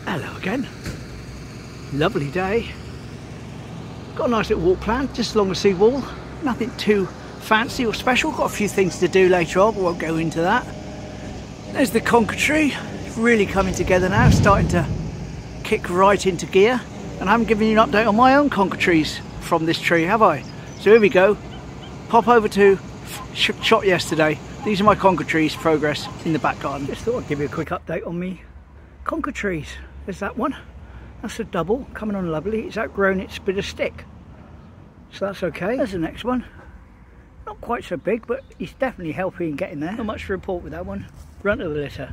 Hello again. Lovely day. Got a nice little walk planned just along the seawall. Nothing too fancy or special. Got a few things to do later on, but won't go into that. There's the Conker tree. It's really coming together now, starting to kick right into gear. And I haven't given you an update on my own Conker trees from this tree, have I? So here we go. Pop over to shot yesterday. These are my Conker trees progress in the back garden. Just thought I'd give you a quick update on me Conker trees. There's that one. That's a double, coming on lovely. It's outgrown its bit of stick, so that's okay. There's the next one. Not quite so big, but he's definitely healthy in getting there. Not much to report with that one. Runt of the litter.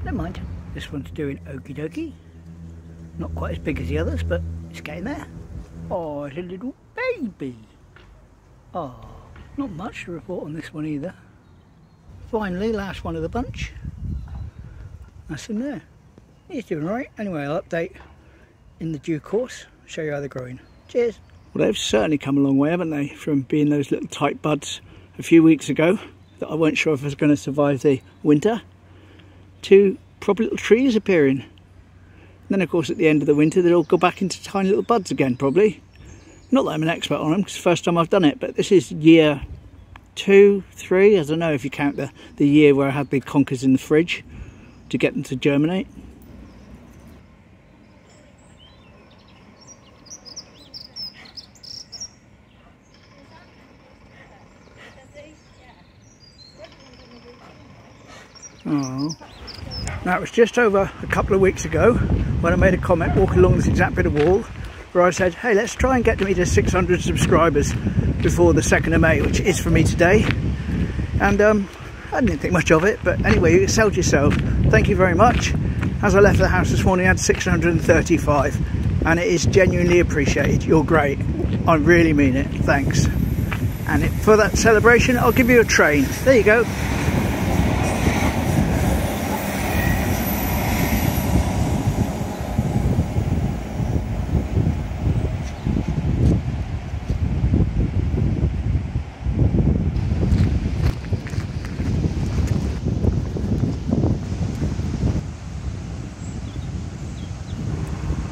Never mind. This one's doing okie dokie. Not quite as big as the others, but it's getting there. Oh, it's a little baby. Oh, not much to report on this one either. Finally, last one of the bunch. That's in there. He's doing alright. Anyway, I'll update in the due course, show you how they're growing. Cheers. Well, they've certainly come a long way, haven't they, from being those little tight buds a few weeks ago that I weren't sure if I was going to survive the winter, to proper little trees appearing. And then, of course, at the end of the winter, they'll all go back into tiny little buds again, probably. Not that I'm an expert on them, because it's the first time I've done it, but this is year 2, 3, I don't know if you count the year where I had the conkers in the fridge to get them to germinate. Oh. Now, it was just over a couple of weeks ago when I made a comment walking along this exact bit of wall where I said, hey, let's try and get me to 600 subscribers before the 2nd of May, which is for me today. And I didn't think much of it, but anyway, you sold yourself. Thank you very much. As I left the house this morning, I had 635, and it is genuinely appreciated. You're great. I really mean it. Thanks. And for that celebration, I'll give you a train. There you go.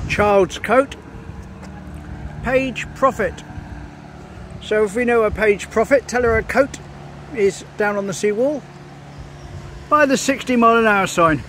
Child's coat, Page Prophet. So if we know a Page Prophet, tell her coat is down on the seawall by the 60-mile-an-hour sign.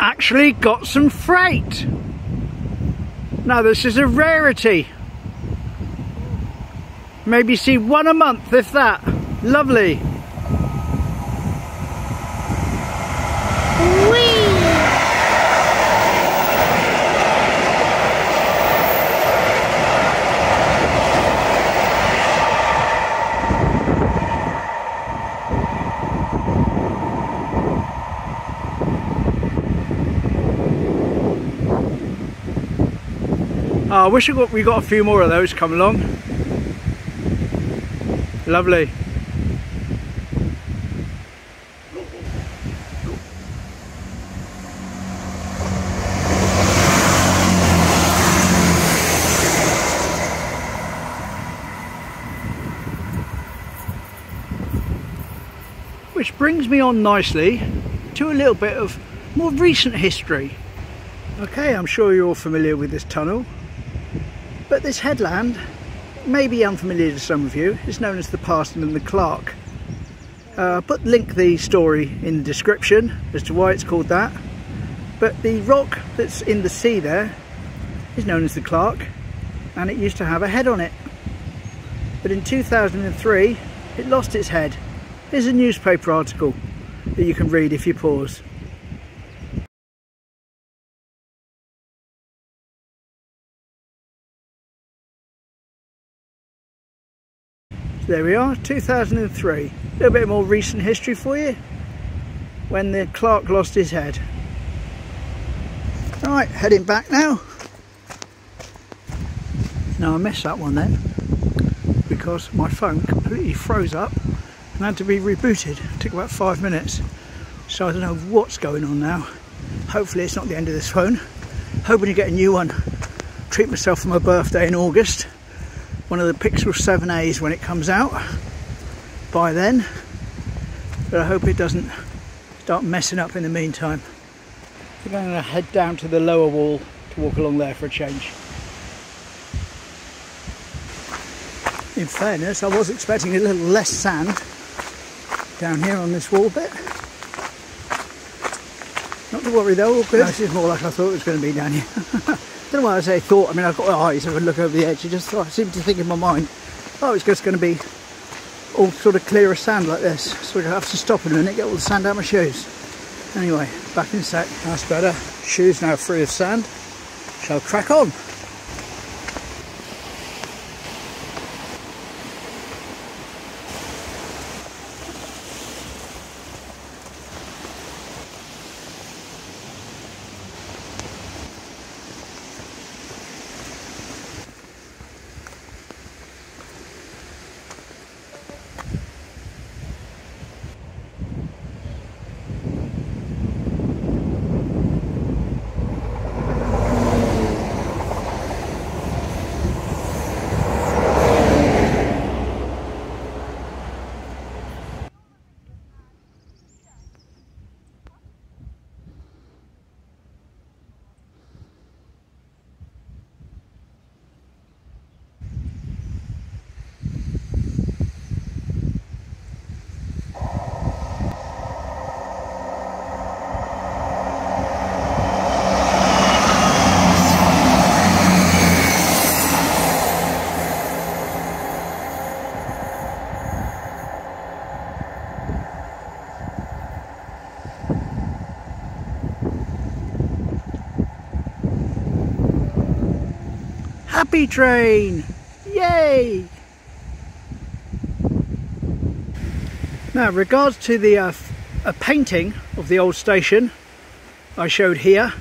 Actually got some freight. Now this is a rarity. Maybe see one a month, if that. Lovely. Oh, I wish we got a few more of those come along. Lovely. Which brings me on nicely to a little bit of more recent history. Okay, I'm sure you're all familiar with this tunnel, but this headland may be unfamiliar to some of you. It's known as the Parson and the Clerk. Link the story in the description as to why it's called that. But the rock that's in the sea there is known as the Clerk, and it used to have a head on it. But in 2003, it lost its head. Here's a newspaper article that you can read if you pause. There we are, 2003. A little bit more recent history for you, when the Clerk lost his head. Alright, heading back now. Now I missed that one then, because my phone completely froze up and had to be rebooted. It took about 5 minutes. So I don't know what's going on now. Hopefully it's not the end of this phone. Hoping to get a new one. Treat myself for my birthday in August. One of the Pixel 7A's when it comes out by then, but I hope it doesn't start messing up in the meantime. I think I'm going to head down to the lower wall to walk along there for a change. In fairness, I was expecting a little less sand down here on this wall bit. Not to worry though, all good. No, this is more like I thought it was going to be down here. I don't know why I say thought. I mean, I've got eyes, I would look over the edge. I seem to think in my mind, oh, it's just going to be all sort of clear of sand like this. So I have to stop in a minute, get all the sand out of my shoes. Anyway, back in a sec. That's better. Shoes now free of sand. Shall crack on. Happy train! Yay! Now, regards to the a painting of the old station I showed here,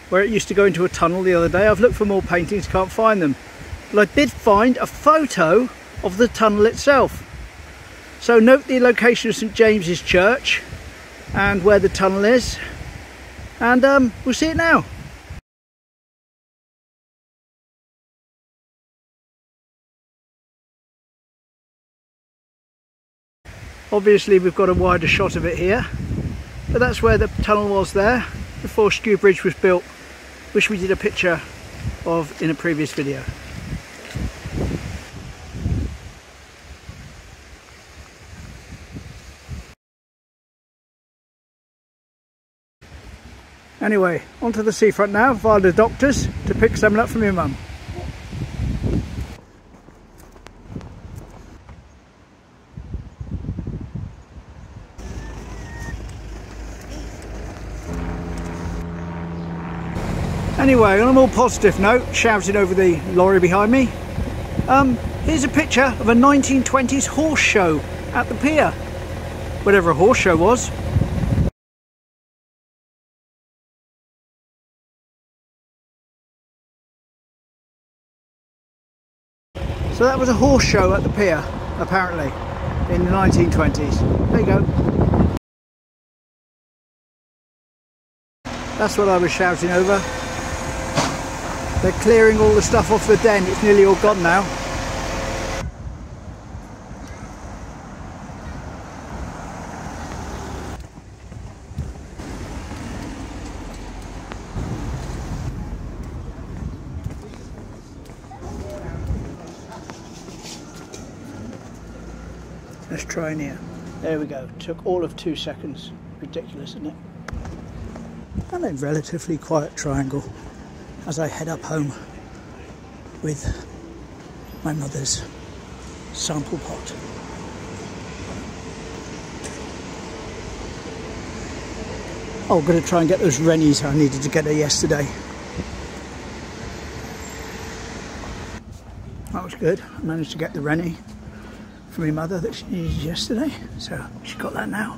where it used to go into a tunnel the other day. I've looked for more paintings, can't find them. But I did find a photo of the tunnel itself. So note the location of St James's Church and where the tunnel is. And we'll see it now. Obviously we've got a wider shot of it here, but that's where the tunnel was there before Skew Bridge was built, which we did a picture of in a previous video. Anyway, onto the seafront now via the doctors to pick something up from your mum. Anyway, on a more positive note, shouting over the lorry behind me, here's a picture of a 1920s horse show at the pier, whatever a horse show was. So that was a horse show at the pier, apparently, in the 1920s. There you go. That's what I was shouting over. They're clearing all the stuff off the den. It's nearly all gone now. Let's try in here. There we go. Took all of 2 seconds. Ridiculous, isn't it? And a relatively quiet triangle as I head up home with my mother's sample pot. Oh, I'm going to try and get those rennies I needed to get her yesterday. That was good. I managed to get the rennie for my mother that she needed yesterday, so she's got that now.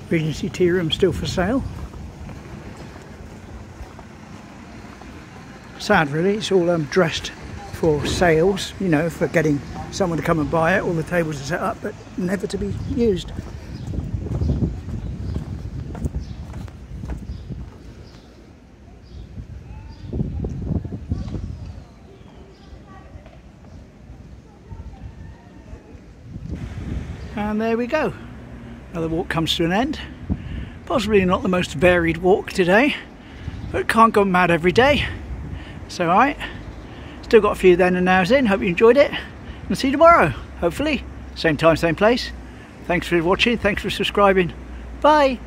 Regency tea room still for sale. Sad really, it's all dressed for sales, you know, for getting someone to come and buy it. All the tables are set up but never to be used. And there we go. Another walk comes to an end. Possibly not the most varied walk today, but can't go mad every day. It's alright. Still got a few then and nows in. Hope you enjoyed it. And see you tomorrow, hopefully. Same time, same place. Thanks for watching. Thanks for subscribing. Bye.